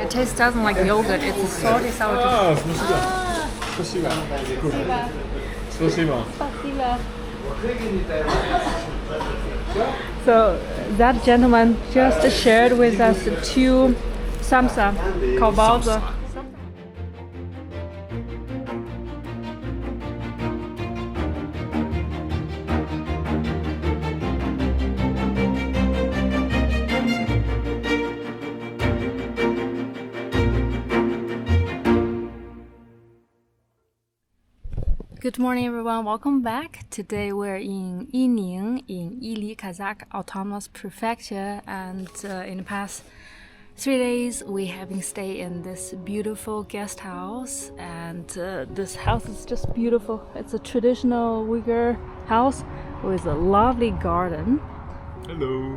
It doesn't like yogurt. It's a salty sour. Спасибо. Спасибо. So that gentleman just shared with us 2 samsa, 烤包子. Good morning everyone, welcome back. Today we're in Yining in Yili, Kazakh Autonomous Prefecture, and in the past 3 days we have been staying in this beautiful guest house, and this house is just beautiful. It's a traditional Uyghur house with a lovely garden. Hello.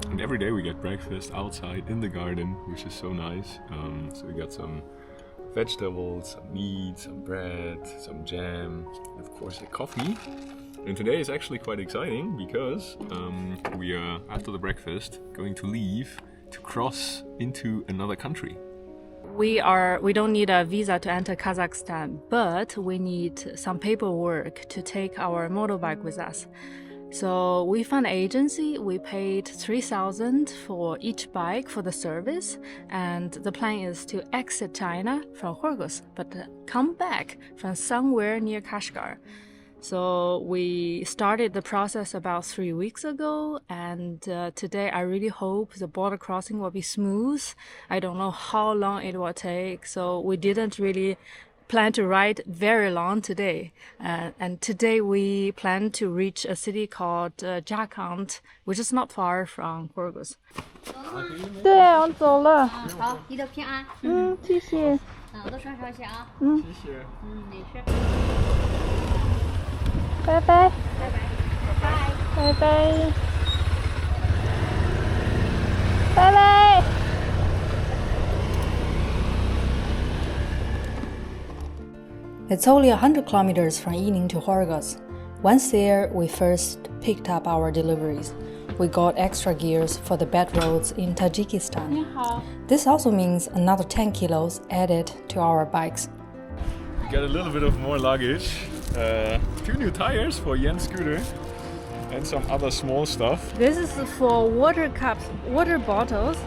And every day we get breakfast outside in the garden, which is so nice. So we got some vegetables, some meat, some bread, some jam, and of course a coffee. And today is actually quite exciting because we are, after the breakfast, going to leave to cross into another country. We don't need a visa to enter Kazakhstan, but we need some paperwork to take our motorbike with us. So we found an agency, we paid 3,000 for each bike for the service, and the plan is to exit China from Khorgas, but come back from somewhere near Kashgar. So we started the process about 3 weeks ago, and today I really hope the border crossing will be smooth. I don't know how long it will take, so we didn't really plan to ride very long today, and today we plan to reach a city called Zharkent, which is not far from Khorgas. 对，我走了。好，一路平安。谢谢。多穿少些啊。谢谢。没事。拜拜。拜拜。拜拜。拜拜。It's only 100 kilometers from Yining to Khorgas. Once there, we first picked up our deliveries. We got extra gears for the bad roads in Tajikistan. This also means another 10 kilos added to our bikes. We got a little bit of more luggage, 2 new tires for Yen's scooter, and some other small stuff. This is for water cups, water bottles.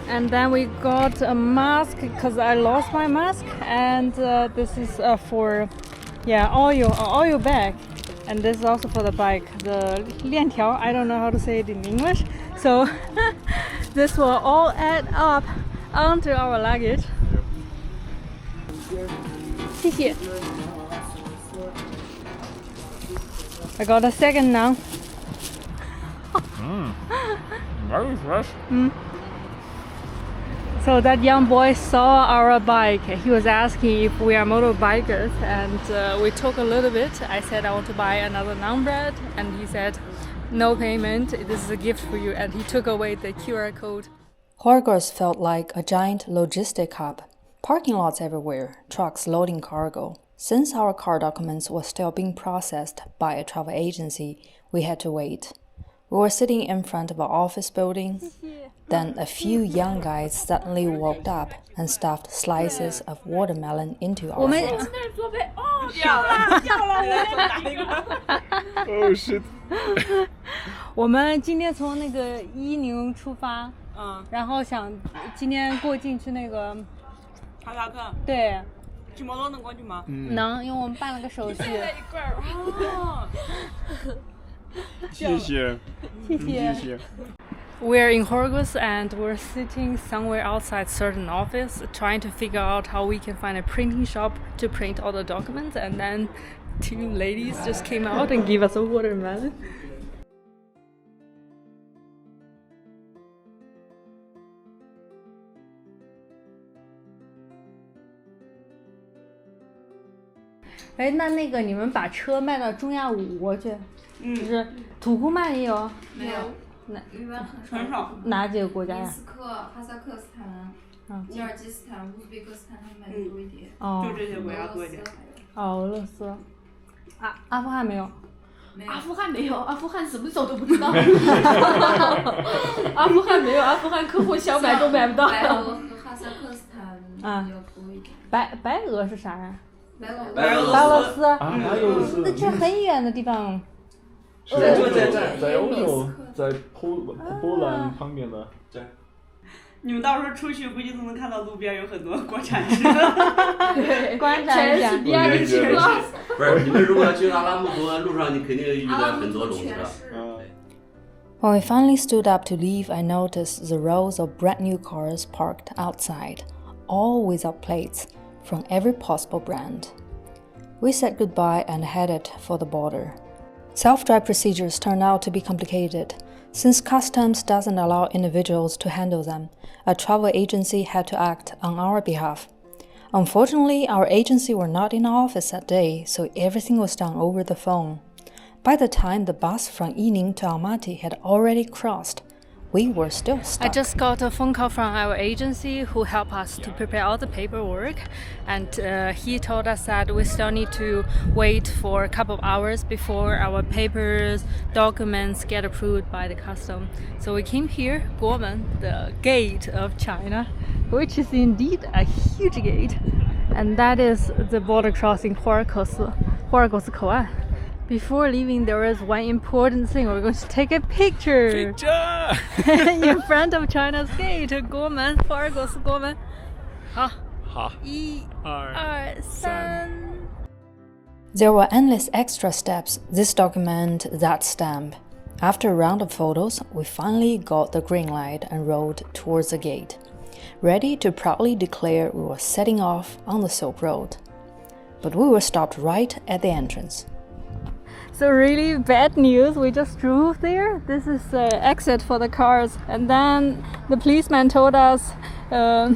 And then we got a mask because I lost my mask, and this is for oil bag, and this is also for the bike, the 链条. I don't know how to say it in English, so this will all add up onto our luggage. Yep. 谢谢. I got a second now. Very fresh. So that young boy saw our bike. He was asking if we are motorbikers, and we talked a little bit. I said I want to buy another naan bread, and he said no payment, this is a gift for you, and he took away the QR code. Khorgas felt like a giant logistic hub. Parking lots everywhere, trucks loading cargo. Since our car documents were still being processed by a travel agency, we had to wait. We were sitting in front of an office building. Then a few young guys suddenly walked up and stuffed slices of watermelon into our hands. Oh shit! 我们今天从那个伊宁出发，然后想今天过境去那个哈萨克。对。骑摩托能过去吗？能，因为我们办了个手续。谢谢。谢谢。We're in Khorgas and we're sitting somewhere outside certain office trying to figure out how we can find a printing shop to print all the documents, and then 2 ladies just came out and gave us a watermelon. Eh, 那个你们把车卖到中亚5国去，就是土库曼也有？没有。很少。哪几个国家呀？伊斯克、哈萨克斯坦、吉尔吉斯坦、乌兹别克斯坦，他们买的多一点。就这些国家多一点。俄罗斯。阿富汗没有。阿富汗没有，阿富汗怎么走都不知道。阿富汗没有，阿富汗客户想买都买不到。白俄和哈萨克斯啊比较多一点。白俄是啥呀？白俄白俄白俄罗斯。啊，白俄罗斯。那这很远的地方。在欧洲，在波兰旁边的。你们到时候出去估计都能看到路边有很多国产吃的。观察一下。边吃。不是，你们如果要去阿拉木图，路上你肯定遇到很多种车。When we finally stood up to leave, I noticed the rows of brand new cars parked outside, all without plates, from every possible brand. We said goodbye and headed for the border. Self-drive procedures turned out to be complicated. Since customs doesn't allow individuals to handle them, a travel agency had to act on our behalf. Unfortunately, our agency were not in office that day, so everything was done over the phone. By the time the bus from Yining to Almaty had already crossed, we were still stuck. I just got a phone call from our agency who helped us to prepare all the paperwork, and he told us that we still need to wait for a couple of hours before our papers, documents get approved by the custom. So we came here, Guomen, the gate of China, which is indeed a huge gate, and that is the border crossing Khorgas Koan. Before leaving, there is one important thing. We're going to take a picture in front of China's gate. 国门 Khorgas 国门。好，1、2、3。There were endless extra steps. This document, that stamp. After a round of photos, we finally got the green light and rode towards the gate, ready to proudly declare we were setting off on the Silk Road. But we were stopped right at the entrance. So really bad news, we just drove there. This is the exit for the cars. And then the policeman told us the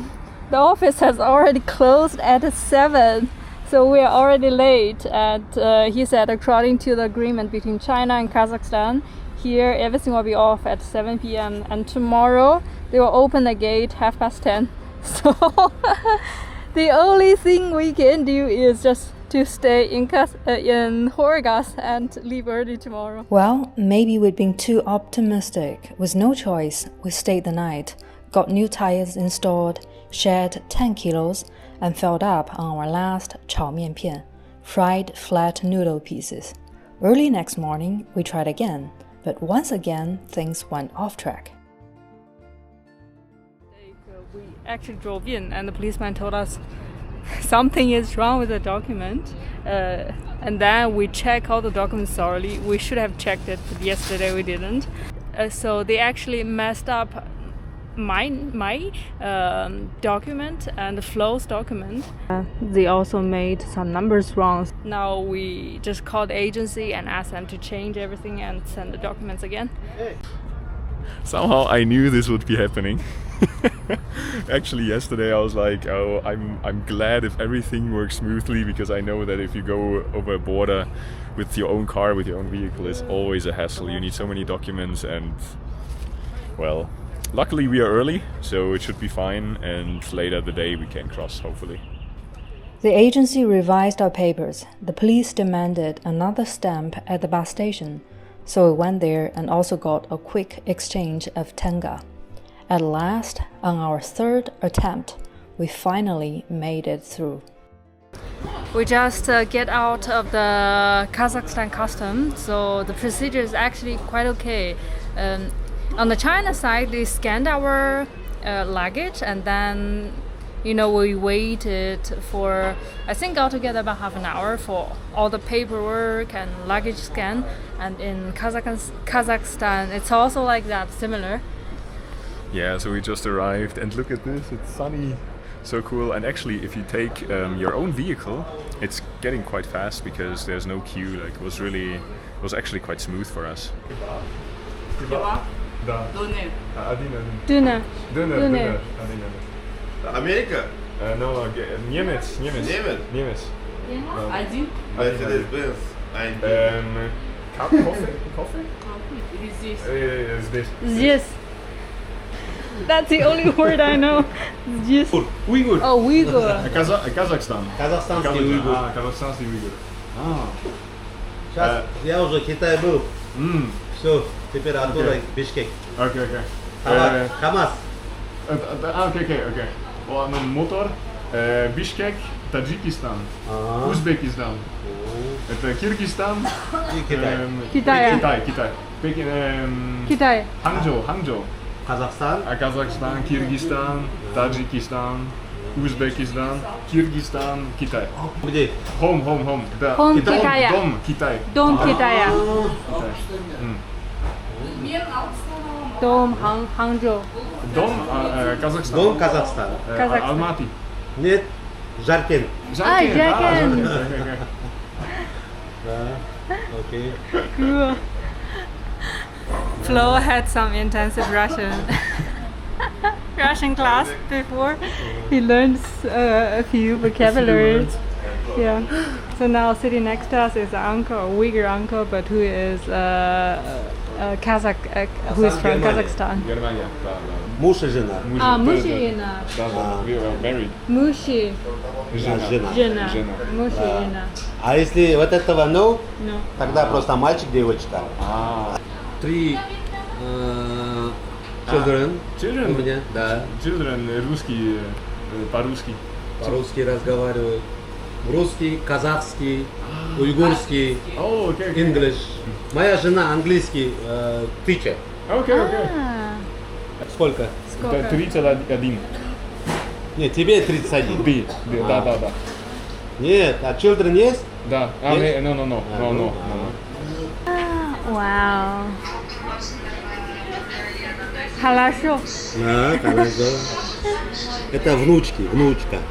office has already closed at 7. So we are already late. And he said according to the agreement between China and Kazakhstan, here everything will be off at 7 p.m. And tomorrow they will open the gate 10:30. So the only thing we can do is just to stay in Khorgas and leave early tomorrow. Well, maybe we'd been too optimistic. With no choice, we stayed the night, got new tires installed, shed 10 kilos, and filled up on our last 炒面片, fried flat noodle pieces. Early next morning, we tried again, but once again, things went off track. We actually drove in, and the policeman told us something is wrong with the document, and then we check all the documents thoroughly. We should have checked it, but yesterday we didn't. So they actually messed up my document and Flo's document. They also made some numbers wrong. Now we just called the agency and asked them to change everything and send the documents again. Somehow I knew this would be happening. Actually, yesterday I was like, oh, I'm glad if everything works smoothly, because I know that if you go over a border with your own car, with your own vehicle, it's always a hassle. You need so many documents, and well, luckily we are early, so it should be fine, and later the day we can cross, hopefully. The agency revised our papers. The police demanded another stamp at the bus station, so we went there and also got a quick exchange of tenge. At last, on our third attempt, we finally made it through. We just get out of the Kazakhstan custom, so the procedure is actually quite okay. On the China side, they scanned our luggage, and then we waited for, I think altogether about half an hour for all the paperwork and luggage scan. And in Kazakhstan, it's also like that, similar. Yeah, so we just arrived, and look at this, it's sunny, so cool. And actually, if you take your own vehicle, it's getting quite fast because there's no queue. Like, it was actually quite smooth for us. Döner. America? No, Niemiec. Один? Mercedes-Benz. Coffee? Здесь. That's the only word I know. Здесь. Uyghur. Oh, Uyghur. Kazakhstan. Казахстанский уйгур. Казахстанский уйгур. Сейчас я уже в Китае был. Все, теперь оттуда Бишкек. Okay. КамАЗ. Okay. Motor? Bishkek, Таджикистан, Узбекистан, это Киргизстан, Китай. Китай. Ханчжоу, Казахстан. Казахстан, Киргизстан, Таджикистан, Узбекистан, Киргизстан, Китай. Где? Home. Да. Home Дом, Китая. Дом Китай. Дом Китая. Дом Ханчжоу. Дом Казахстан. Дом Казахстан. Казахстан. Алматы. Нет, Zharkent. Zharkent. Окей. Cool. Flo had some intensive Russian class before. He learns a few vocabularies. Yeah. So now sitting next to us is an uncle, a Uyghur uncle, but who is Kazakh, who is from Kazakhstan. Германия. Муж и жена. Мужчина. We were married. Мужчина. Жена. Мужчина. А если вот этого no, No. тогда просто мальчик, девочка. Three children. Children? У меня, да. Children русские, по-русски. По-русски разговаривают. Русский, казахский, уйгурский, Okay. English. Моя жена английский teacher. Okay. Сколько? Сколько? 31. Нет, тебе 31. B. Да. Нет, а children есть? Да. Yes? No. Wow. Хорошо. Да, хорошо. Это внучка.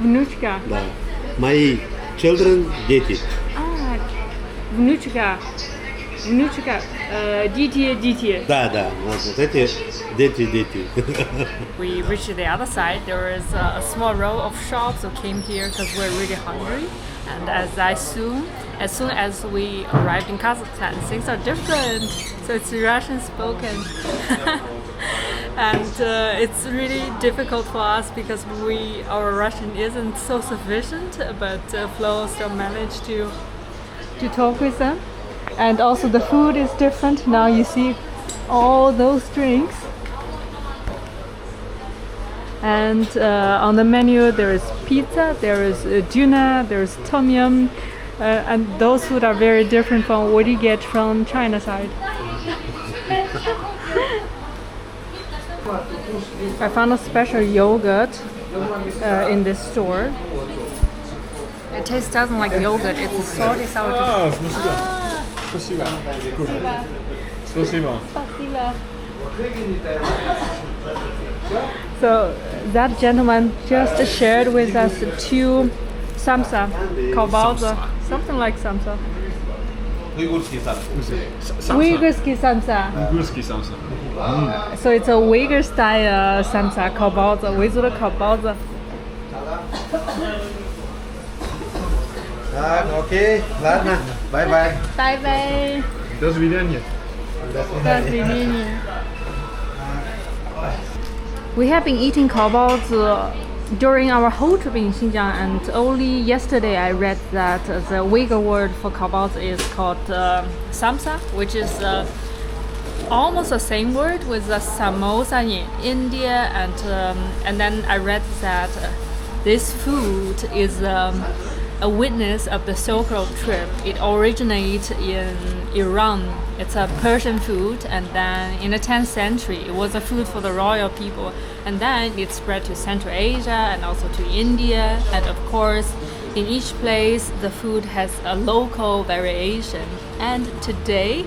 Внучка. Да. Мои children, дети. Внучка. Дети. Да. Вот эти дети. We reached the other side. There is a small row of shops. We came here because we're really hungry. And as soon as we arrived in Kazakhstan, things are different. So it's Russian spoken. And it's really difficult for us because our Russian isn't so sufficient, but Flo still managed to talk with them. And also the food is different. Now you see all those drinks. And on the menu there is pizza, there is tuna, there is tom yum. And those food are very different from what you get from China side. I found a special yogurt in this store. It tastes doesn't like yogurt, it's salty sour. Спасибо. Спасибо. So that gentleman just shared with us 2 samsa, kabaza, something like samsa. Уйгурский сад. Uyghurski samsa. Уйгурский самса. So it's a Uyghur style samsa, kabaza, Uyghur kabaza. Так, окей, ладно, bye. Bye bye. До свидания. We have been eating kabazi during our whole trip in Xinjiang, and only yesterday I read that the Uyghur word for kabazi is called samsa, which is almost the same word with the samosa in India, and then I read that this food is a witness of the Silk Road trip. It originates in Iran. It's a Persian food, and then in the 10th century it was a food for the royal people, and then it spread to Central Asia and also to India, and of course in each place the food has a local variation. And today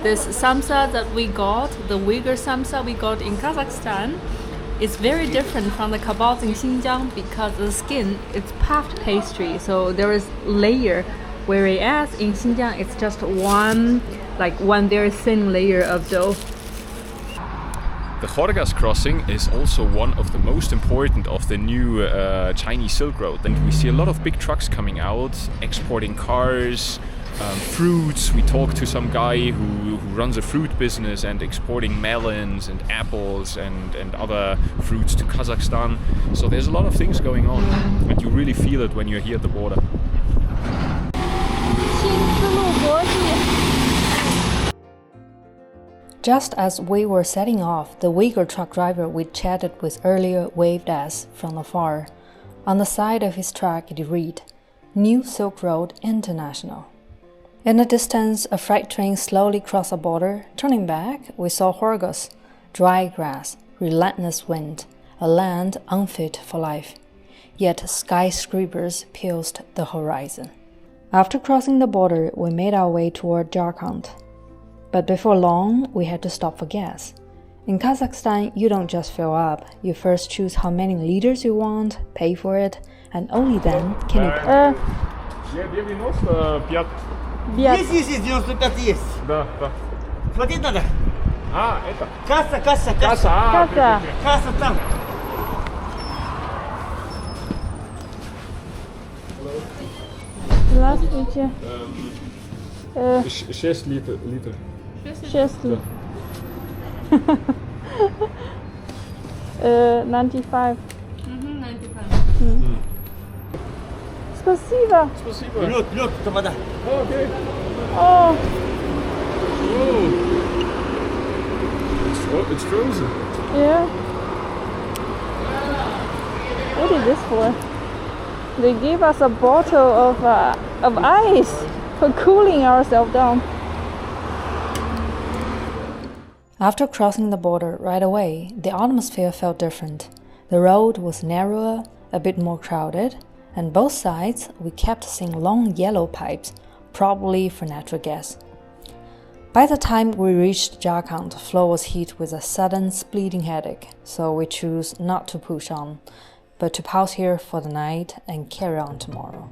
this samsa that we got, the Uyghur samsa we got in Kazakhstan, is very different from the kebabs in Xinjiang because the skin is puffed pastry, so there is layer, whereas in Xinjiang it's just one very thin layer of dough. The Khorgas crossing is also one of the most important of the new Chinese Silk Road, and we see a lot of big trucks coming out, exporting cars, fruits. We talked to some guy who runs a fruit business and exporting melons and apples and other fruits to Kazakhstan. So there's a lot of things going on, and you really feel it when you're here at the border. Just as we were setting off, the Uyghur truck driver we chatted with earlier waved us from afar. On the side of his truck it read, New Silk Road International. In the distance, a freight train slowly crossed the border. Turning back, we saw Khorgas, dry grass, relentless wind, a land unfit for life. Yet skyscrapers pierced the horizon. After crossing the border, we made our way toward Zharkent. But before long, we had to stop for gas. In Kazakhstan, you don't just fill up. You first choose how many liters you want, pay for it, and only then can you pay. 95. Есть, 95 есть. Да, да. Платить надо. А, это. Касса. Касса. Касса там. Здравствуйте. 6 литров. 6 Да. 95. 95. Спасибо. Спасибо. Лед, это вода. Окей. Oh, It's frozen. yeah. What is this for? They gave us a bottle of ice for cooling ourselves down. After crossing the border right away, the atmosphere felt different. The road was narrower, a bit more crowded, and both sides we kept seeing long yellow pipes, probably for natural gas. By the time we reached Zharkent, Flo was hit with a sudden splitting headache, so we chose not to push on, but to pause here for the night and carry on tomorrow.